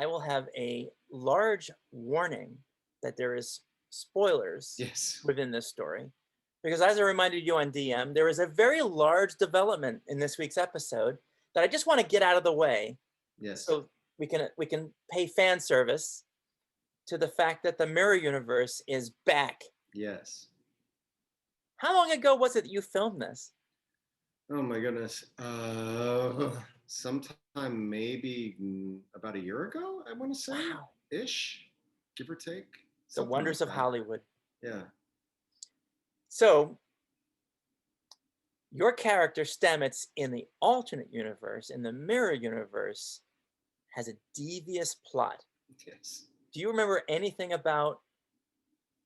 will have a large warning that there is spoilers Yes. within this story. Because as I reminded you on DM, there is a very large development in this week's episode that I just want to get out of the way Yes. so we can pay fan service to the fact that the mirror universe is back. Yes. How long ago was it that you filmed this? Oh my goodness. Sometime maybe about a year ago, I want to say, Wow. ish, give or take, The something like wonders of that. Hollywood. Yeah. So your character Stamets in the alternate universe, in the mirror universe, has a devious plot. Yes. Do you remember anything about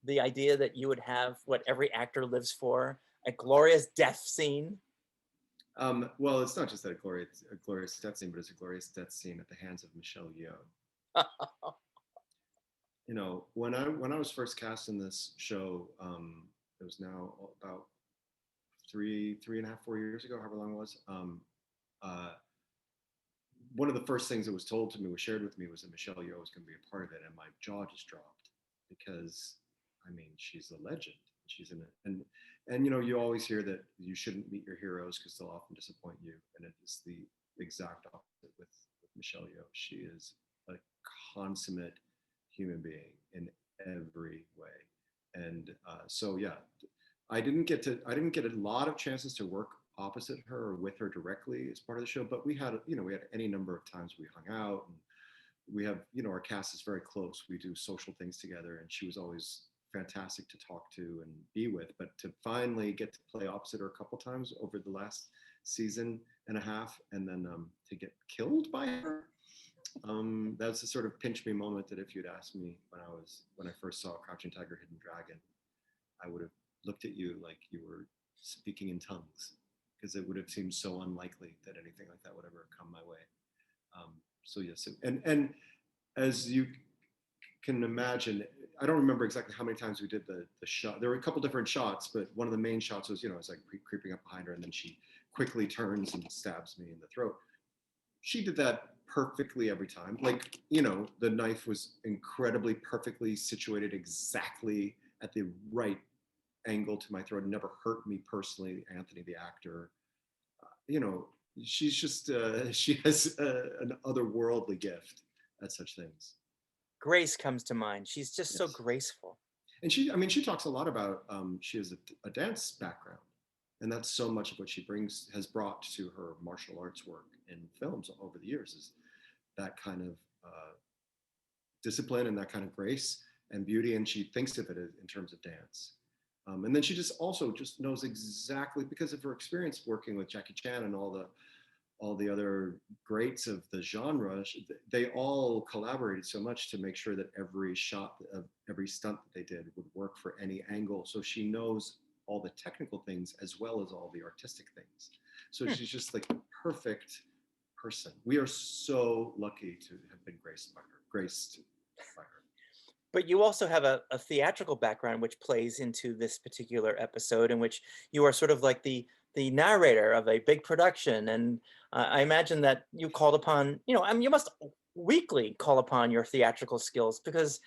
the idea that you would have what every actor lives for, a glorious death scene? Well, it's not just that a glorious death scene, but it's a glorious death scene at the hands of Michelle Yeoh. You know, when I was first cast in this show, it was now about three and a half, 4 years ago, however long it was. Uh, One of the first things that was told to me, was shared with me, was that Michelle Yeoh was going to be a part of it, and my jaw just dropped because, I mean, she's a legend. She's in it, and you know, you always hear that you shouldn't meet your heroes because they'll often disappoint you, and it is the exact opposite with Michelle Yeoh. She is a consummate human being in every way, and so yeah, I didn't get a lot of chances to work opposite her or with her directly as part of the show, but we had, you know, we had any number of times we hung out, and we have, you know, our cast is very close. We do social things together, and she was always fantastic to talk to and be with. But to finally get to play opposite her a couple times over the last season and a half, and then to get killed by her, that's the sort of pinch me moment that if you'd asked me when I first saw Crouching Tiger, Hidden Dragon, I would have looked at you like you were speaking in tongues, because it would have seemed so unlikely that anything like that would ever come my way. So yes, and as you can imagine, I don't remember exactly how many times we did the shot. There were a couple different shots, but one of the main shots was, you know, it's like creeping up behind her, and then she quickly turns and stabs me in the throat. She did that perfectly every time. Like, you know, the knife was incredibly perfectly situated exactly at the right angle to my throat. It never hurt me personally. Anthony, the actor, you know, she's just she has an otherworldly gift at such things. Grace comes to mind. She's just so Yes. graceful. And she, I mean, she talks a lot about she has a dance background, and that's so much of what she has brought to her martial arts work in films over the years, is that kind of discipline and that kind of grace and beauty, and she thinks of it in terms of dance. And then she just also just knows exactly, because of her experience working with Jackie Chan and all the other greats of the genre, they all collaborated so much to make sure that every shot of every stunt that they did would work for any angle. So she knows all the technical things as well as all the artistic things. So she's just like the perfect person. We are so lucky to have been graced by her. But you also have a theatrical background which plays into this particular episode, in which you are sort of like the narrator of a big production. And I imagine that you called upon, you know, I mean, you must weekly call upon your theatrical skills, because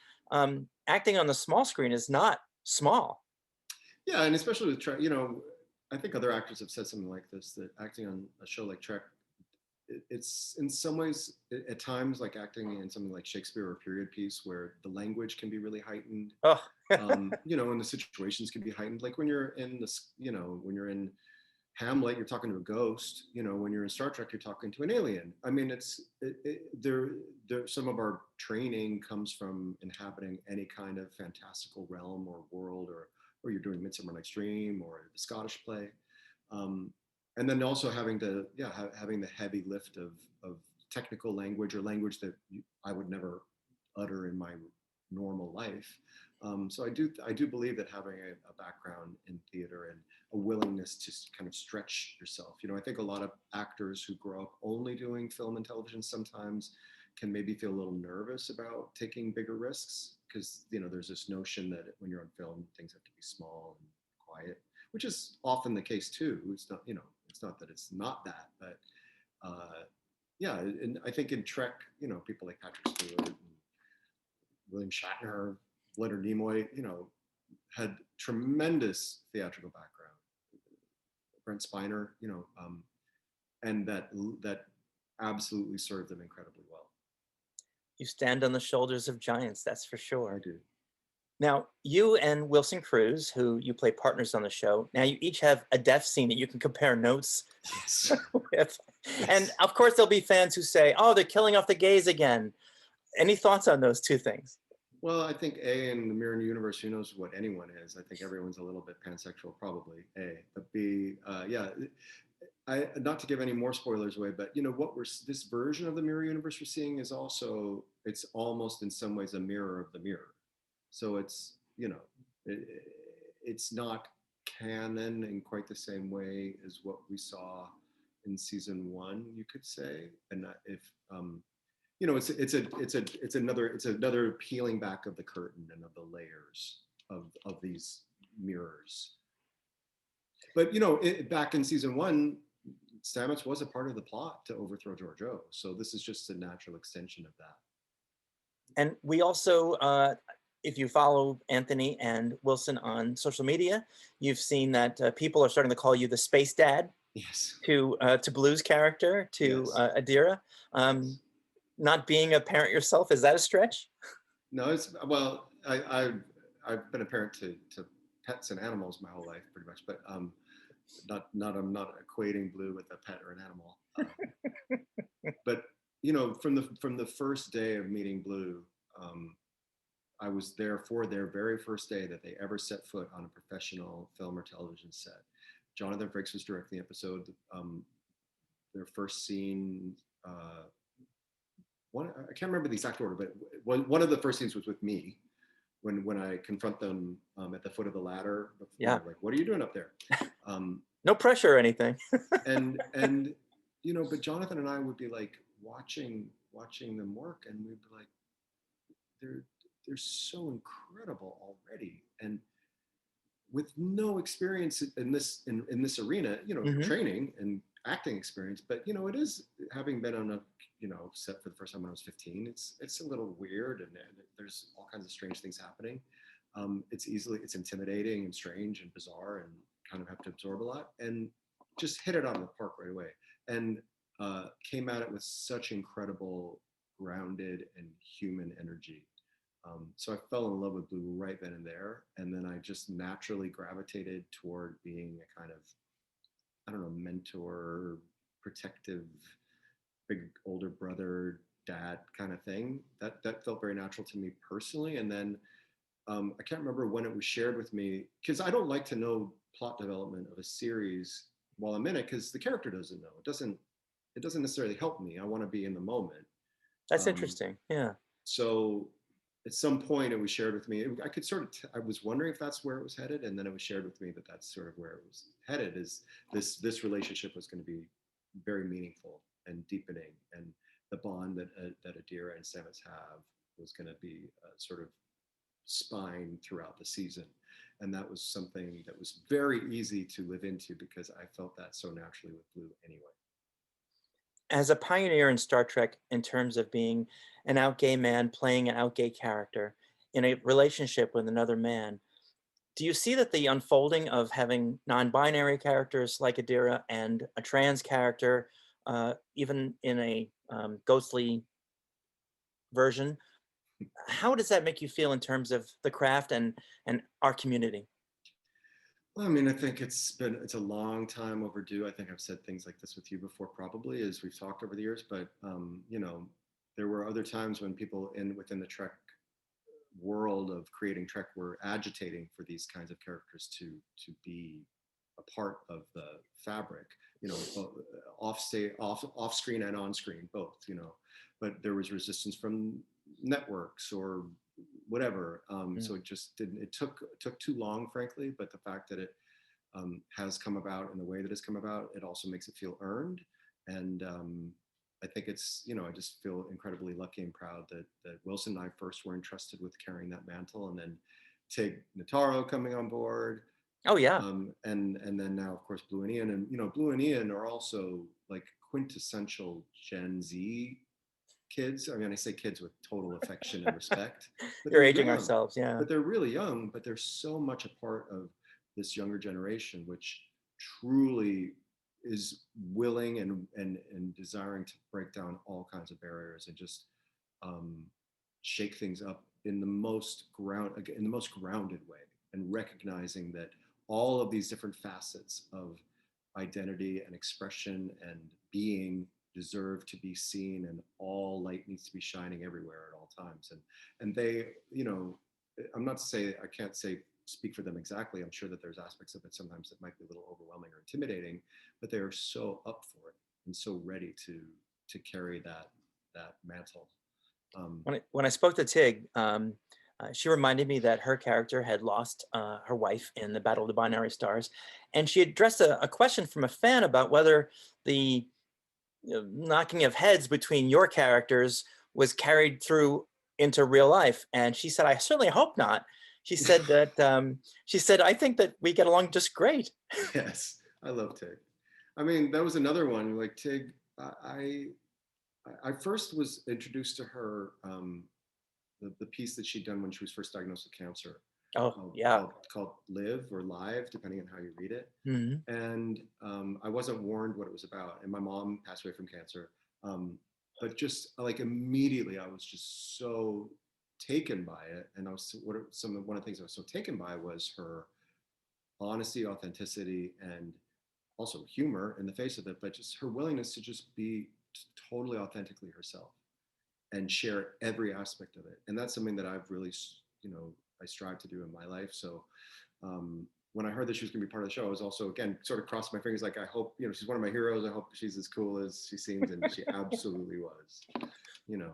acting on the small screen is not small. Yeah, and especially with Trek, you know, I think other actors have said something like this, that acting on a show like Trek, it's in some ways at times like acting in something like Shakespeare or a period piece, where the language can be really heightened. Oh, You know, and the situations can be heightened. Like when you're in this, you know, when you're in Hamlet, you're talking to a ghost. You know, when you're in Star Trek, you're talking to an alien. I mean, there. Some of our training comes from inhabiting any kind of fantastical realm or world, or you're doing Midsummer Night's Dream or the Scottish play, and then also having to, yeah, having the heavy lift of technical language, or language that I would never utter in my normal life. So I do believe that having a background in theater and a willingness to kind of stretch yourself. You know, I think a lot of actors who grow up only doing film and television sometimes can maybe feel a little nervous about taking bigger risks, because, you know, there's this notion that when you're on film, things have to be small and quiet, which is often the case too. It's not, you know, it's not that it's not that, but yeah, and I think in Trek, people like Patrick Stewart and William Shatner, Leonard Nimoy, had tremendous theatrical background. Brent Spiner, and that absolutely served them incredibly well. You stand on the shoulders of giants, that's for I sure. do. Now, you and Wilson Cruz, who you play partners on the show, now you each have a death scene that you can compare notes Yes. with. And Yes. of course, there'll be fans who say, oh, they're killing off the gays again. Any thoughts on those two things? Well, I think A, in the Mirror Universe, who knows what anyone is? I think everyone's a little bit pansexual, probably. A, but B, yeah. I not to give any more spoilers away, but what we're this version of the Mirror Universe we're seeing is also it's almost in some ways a mirror of the mirror. So it, it's not canon in quite the same way as what we saw in season one, you could say. And if it's another peeling back of the curtain and of the layers of these mirrors. But back in season one, Stamets was a part of the plot to overthrow Georgiou, so this is just a natural extension of that. And we also, if you follow Anthony and Wilson on social media, you've seen that people are starting to call you the space dad Yes. to Blue's character, to Yes. Adira. Yes. Not being a parent yourself, is that a stretch? No, it's well, I've been a parent to pets and animals my whole life, pretty much, but I'm not equating Blue with a pet or an animal. But from the first day of meeting Blue, I was there for their very first day that they ever set foot on a professional film or television set. Jonathan Frakes was directing the episode. Their first scene, I can't remember the exact order, but one of the first scenes was with me when I confront them at the foot of the ladder. Yeah. Like, what are you doing up there? No pressure or anything. and but Jonathan and I would be like watching them work, and we'd be like, they're so incredible already, and with no experience in this arena, training and acting experience, but it is, having been on a set for the first time when I was 15, it's a little weird, and there's all kinds of strange things happening. It's intimidating and strange and bizarre, and kind of have to absorb a lot, and just hit it out of the park right away, and came at it with such incredible grounded and human energy. So I fell in love with Blue right then and there, and then I just naturally gravitated toward being a kind of, I don't know, mentor, protective, big older brother, dad kind of thing. That felt very natural to me personally. And then I can't remember when it was shared with me, because I don't like to know plot development of a series while I'm in it, because the character doesn't know. It doesn't necessarily help me. I want to be in the moment. That's Um, interesting. Yeah. so at some point it was shared with me. I could sort of, I was wondering if that's where it was headed. And then it was shared with me that that's sort of where it was headed, is this relationship was going to be very meaningful and deepening. And the bond that Adira and Stamets have was going to be sort of spine throughout the season. And that was something that was very easy to live into, because I felt that so naturally with Blue anyway. As a pioneer in Star Trek in terms of being an out gay man playing an out gay character in a relationship with another man, do you see that the unfolding of having non-binary characters like Adira and a trans character, even in a ghostly version, how does that make you feel in terms of the craft and our community? Well, I mean, I think it's a long time overdue. I think I've said things like this with you before, probably, as we've talked over the years. But there were other times when people within the Trek world of creating Trek were agitating for these kinds of characters to be a part of the fabric. Off screen and on screen, both. But there was resistance from networks or whatever. So it just didn't. It took too long, frankly. But the fact that it has come about in the way that it's come about, it also makes it feel earned. And I think it's, I just feel incredibly lucky and proud that Wilson and I first were entrusted with carrying that mantle, and then Tig Notaro coming on board. Oh yeah. And then now, of course, Blue and Ian, and Blue and Ian are also like quintessential Gen Z kids. I mean, I say kids with total affection and respect, but You're they're aging young, ourselves. Yeah. but they're really young, but they're so much a part of this younger generation, which truly is willing and desiring to break down all kinds of barriers and just um, shake things up in the most grounded way, and recognizing that all of these different facets of identity and expression and being deserve to be seen, and all light needs to be shining everywhere at all times. And they, I'm not to say, I can't say speak for them exactly. I'm sure that there's aspects of it sometimes that might be a little overwhelming or intimidating, but they are so up for it and so ready to carry that mantle. When I spoke to Tig, she reminded me that her character had lost her wife in the Battle of the Binary Stars, and she addressed a question from a fan about whether the knocking of heads between your characters was carried through into real life. And she said, "I certainly hope not." She said that she said, "I think that we get along just great." Yes, I love Tig. I mean, that was another one. Like Tig, I first was introduced to her, the piece that she'd done when she was first diagnosed with cancer, Oh, called, yeah. Live or Live, depending on how you read it. Mhm. And I wasn't warned what it was about. And my mom passed away from cancer. But just like immediately, I was just so taken by it. And I was one of the things I was so taken by was her honesty, authenticity, and also humor in the face of it, but just her willingness to just be totally authentically herself and share every aspect of it. And that's something that I've really, I strive to do in my life. So when I heard that she was going to be part of the show, I was also, again, sort of crossing my fingers, like, I hope, she's one of my heroes. I hope she's as cool as she seems. And she absolutely was, you know.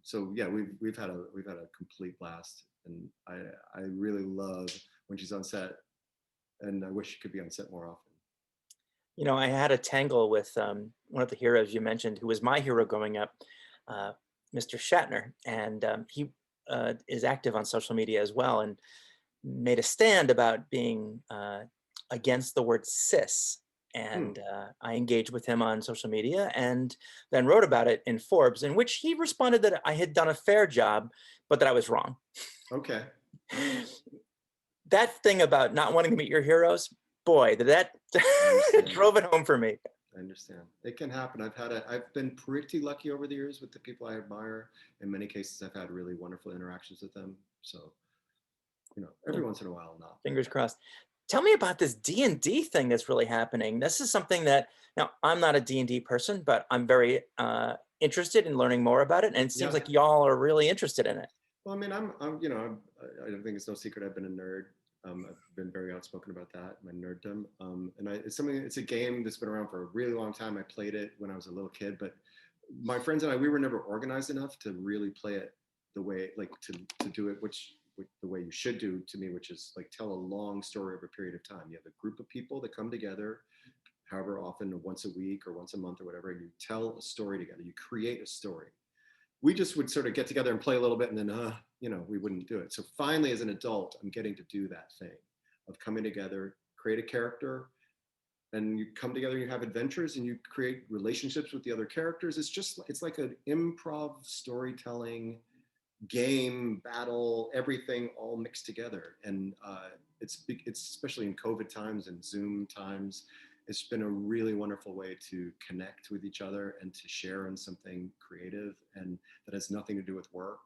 So yeah, we've had a complete blast. And I really love when she's on set, and I wish she could be on set more often. I had a tangle with one of the heroes you mentioned, who was my hero growing up, uh, Mr. Shatner, and he is active on social media as well, and made a stand about being against the word cis. Hmm. And I engaged with him on social media, and then wrote about it in Forbes, in which he responded that I had done a fair job, but that I was wrong. Okay. All right. That thing about not wanting to meet your heroes, boy, did that I understand. drove it home for me. I understand. It can happen. I've been pretty lucky over the years with the people I admire. In many cases, I've had really wonderful interactions with them. So, every once in a while, not. Fingers crossed. Tell me about this D&D thing that's really happening. This is something that, now, I'm not a D&D person, but I'm very interested in learning more about it. And it seems Yeah. like y'all are really interested in it. Well, I mean, I don't think it's no secret I've been a nerd. I've been very outspoken about that, my nerddom. It's a game that's been around for a really long time. I played it when I was a little kid, but my friends and I, we were never organized enough to really play it the way, like to do it, which the way you should do to me, which is like tell a long story over a period of time. You have a group of people that come together, however often, once a week or once a month or whatever, and you tell a story together. You create a story. We just would sort of get together and play a little bit, and then we wouldn't do it. So finally, as an adult, I'm getting to do that thing of coming together, create a character, and you come together, you have adventures, and you create relationships with the other characters. It's like an improv storytelling game, battle, everything all mixed together. And it's especially in COVID times and Zoom times, it's been a really wonderful way to connect with each other and to share in something creative and that has nothing to do with work.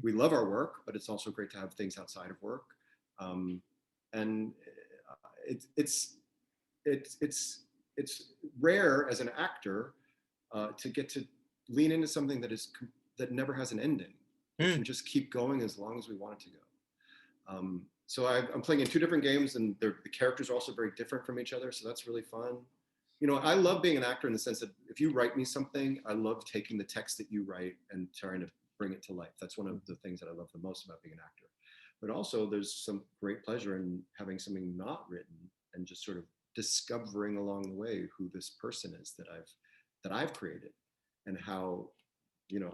We love our work, but it's also great to have things outside of work. And it's rare as an actor to get to lean into something that never has an ending. It Hmm. can just keep going as long as we want it to go. So I'm playing in two different games, and the characters are also very different from each other. So that's really fun. I love being an actor in the sense that if you write me something, I love taking the text that you write and trying to bring it to life. That's one of the things that I love the most about being an actor. But also, there's some great pleasure in having something not written and just sort of discovering along the way who this person is that I've created, and how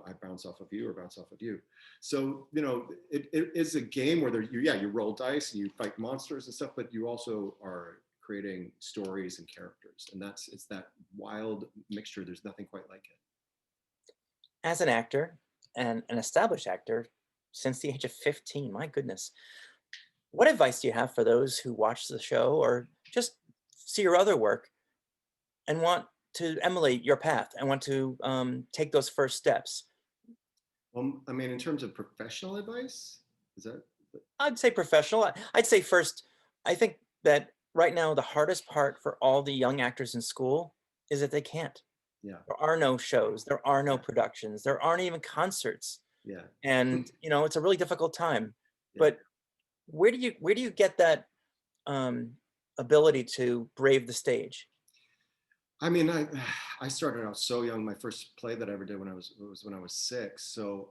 I bounce off of you or bounce off of you. So, it is a game where you roll dice and you fight monsters and stuff, but you also are creating stories and characters. And it's that wild mixture. There's nothing quite like it. As an actor and an established actor since the age of 15, my goodness, what advice do you have for those who watch the show or just see your other work and want to emulate your path and want to take those first steps? Well, I mean, in terms of professional advice, is that, I'd say professional. I'd say first, I think that right now the hardest part for all the young actors in school is that they can't. yeah, There are no shows, there are no yeah, productions, there aren't even concerts. yeah, And it's a really difficult time. yeah. But where do you get that um, ability to brave the stage? I mean, I started out so young. My first play that I ever did was when I was 6. So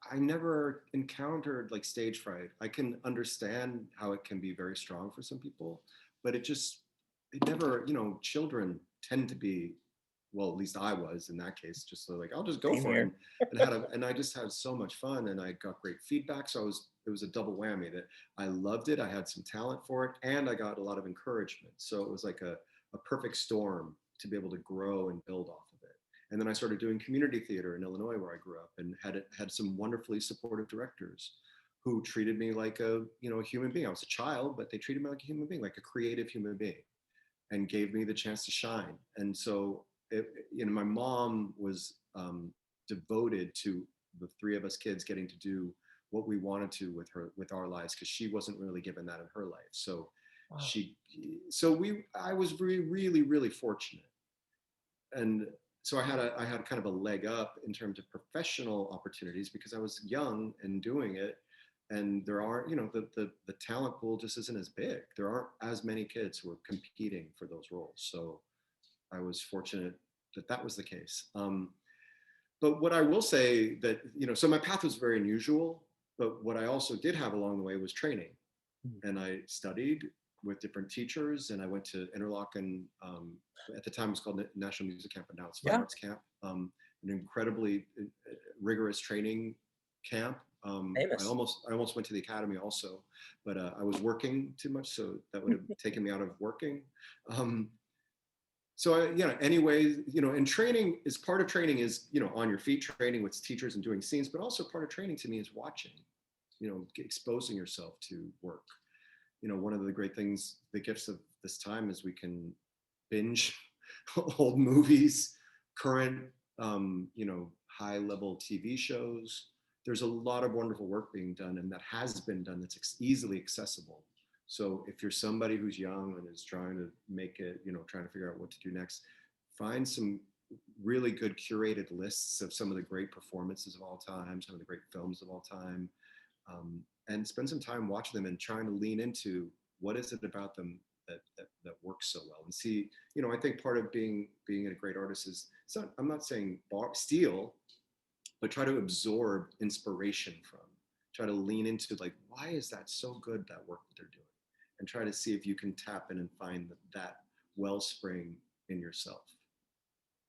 I never encountered like stage fright. I can understand how it can be very strong for some people, but it never, children tend to be, well, at least I was in that case, just so like I'll just go Same for it, here. and I just had so much fun, and I got great feedback. So it was a double whammy that I loved it. I had some talent for it, and I got a lot of encouragement. So it was like a perfect storm to be able to grow and build off of it. And then I started doing community theater in Illinois, where I grew up, and had some wonderfully supportive directors who treated me like a human being. I was a child, but they treated me like a human being, like a creative human being, and gave me the chance to shine. And so, my mom was devoted to the three of us kids getting to do what we wanted to with our lives, because she wasn't really given that in her life. So Wow. she, so I was really, really, really fortunate. And so I had kind of a leg up in terms of professional opportunities because I was young and doing it. And there aren't, the talent pool just isn't as big. There aren't as many kids who are competing for those roles. So I was fortunate that that was the case. But what I will say that, so my path was very unusual, but what I also did have along the way was training. Mm. And I studied with different teachers, and I went to Interlochen. At the time it was called National Music Camp, but now it's Fine Yeah, Arts Camp. An incredibly rigorous training camp. I famous. almost went to the academy also, but I was working too much, so that would have taken me out of working. Um, anyways, and training is part of training is, on your feet training with teachers and doing scenes, but also part of training to me is watching, exposing yourself to work. One of the great things, the gifts of this time is we can binge old movies, current, high level TV shows. There's a lot of wonderful work being done, and that has been done, that's easily accessible. So if you're somebody who's young and is trying to make it, trying to figure out what to do next, find some really good curated lists of some of the great performances of all time, some of the great films of all time, and spend some time watching them and trying to lean into what is it about them that works so well. And see, I think part of being a great artist is, I'm not saying steal, but try to absorb inspiration from, try to lean into like, why is that so good, that work that they're doing, and try to see if you can tap in and find that wellspring in yourself.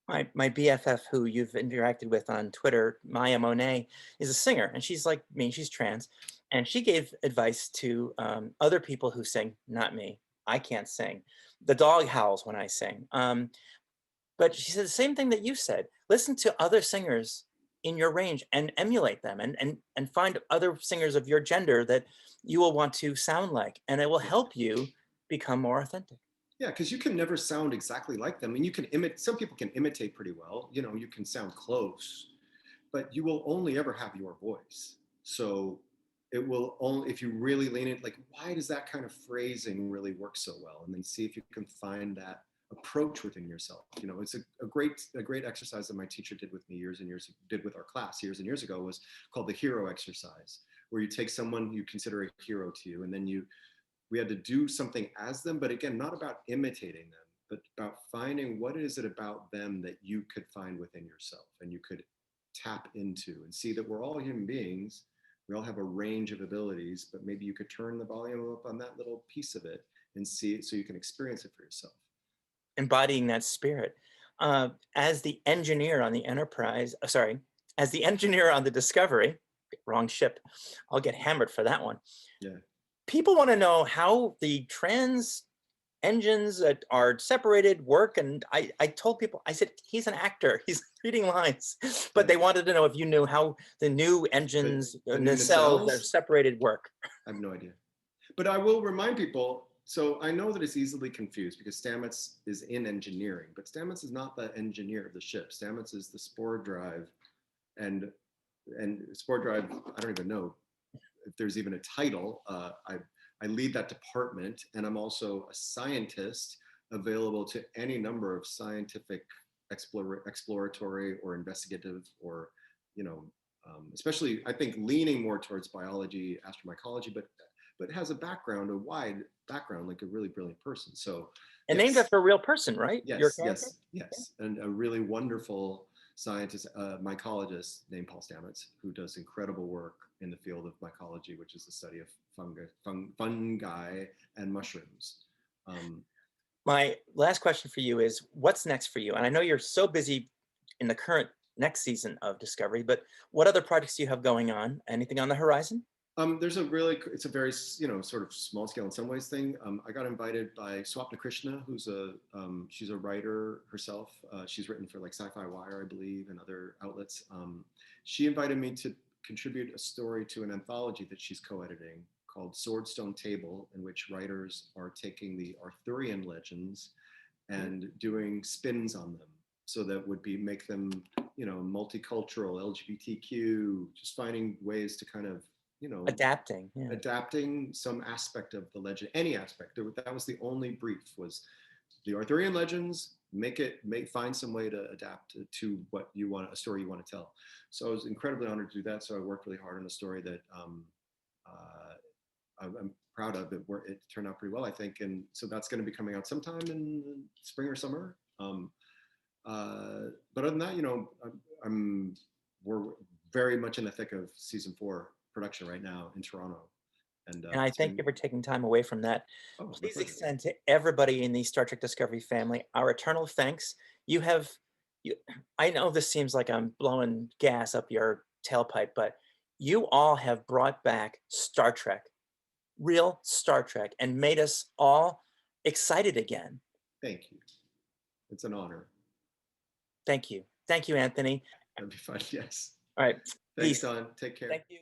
My BFF, who you've interacted with on Twitter, Maya Monet, is a singer, and she's like me. She's trans, and she gave advice to other people who sing. Not me. I can't sing. The dog howls when I sing. But she said the same thing that you said. Listen to other singers in your range and emulate them, and find other singers of your gender that you will want to sound like, and it will Yeah. help you become more authentic. Yeah, because you can never sound exactly like them. And you can imitate, some people can imitate pretty well, you can sound close, but you will only ever have your voice. So it will only, if you really lean in, like, why does that kind of phrasing really work so well? And then see if you can find that approach within yourself. It's a great exercise that my teacher did with me did with our class years and years ago, was called the hero exercise, where you take someone you consider a hero to you, and then we had to do something as them, but again, not about imitating them, but about finding what is it about them that you could find within yourself and you could tap into, and see that we're all human beings. We all have a range of abilities, but maybe you could turn the volume up on that little piece of it and see it so you can experience it for yourself. Embodying that spirit. As the engineer on the Enterprise, sorry, as the engineer on the Discovery, wrong ship, I'll get hammered for that one. Yeah. People want to know how the trans engines that are separated work. And I told people, I said, he's an actor, he's reading lines. But Yeah. they wanted to know if you knew how the new engines, The new nacelles that are nacelles, separated work. I have no idea. But I will remind people, so I know that it's easily confused because Stamets is in engineering, but Stamets is not the engineer of the ship. Stamets is the spore drive, and spore drive, I don't even know if there's even a title. I lead that department, and I'm also a scientist available to any number of scientific exploratory or investigative or, you know, especially I think leaning more towards biology, astromycology, but has a background, a wide background, like a really brilliant person. So And named yes, after a real person, right? Your yes, character? yes, yes, and a really wonderful scientist, mycologist named Paul Stamets, who does incredible work in the field of mycology, which is the study of fungi and mushrooms. Um, My last question for you is, what's next for you? And I know you're so busy in the current next season of Discovery, but what other projects do you have going on? Anything on the horizon? there's a really, it's a very, sort of small scale in some ways thing. I got invited by Swapna Krishna, she's a writer herself. She's written for like Sci-Fi Wire, I believe, and other outlets. She invited me to contribute a story to an anthology that she's co-editing called Swordstone Table, in which writers are taking the Arthurian legends and doing spins on them. So that would be make them, multicultural, LGBTQ, just finding ways to kind of, Adapting, yeah. adapting some aspect of the legend, any aspect. That was the only brief, was the Arthurian legends, find some way to adapt to what you want, a story you want to tell. So I was incredibly honored to do that. So I worked really hard on a story that I'm proud of. It turned out pretty well, I think. And so that's going to be coming out sometime in spring or summer. But other than that, we're very much in the thick of season 4 production right now in Toronto. And And I it's thank been, you for taking time away from that. oh, it's my Please pleasure. extend to everybody in the Star Trek Discovery family our eternal thanks. You have, you, I know this seems like I'm blowing gas up your tailpipe, but you all have brought back Star Trek, real Star Trek, and made us all excited again. Thank you. It's an honor. Thank you. Thank you, Anthony. That'd be fun. Yes. All right. Thanks, Peace. Don. Take care. Thank you.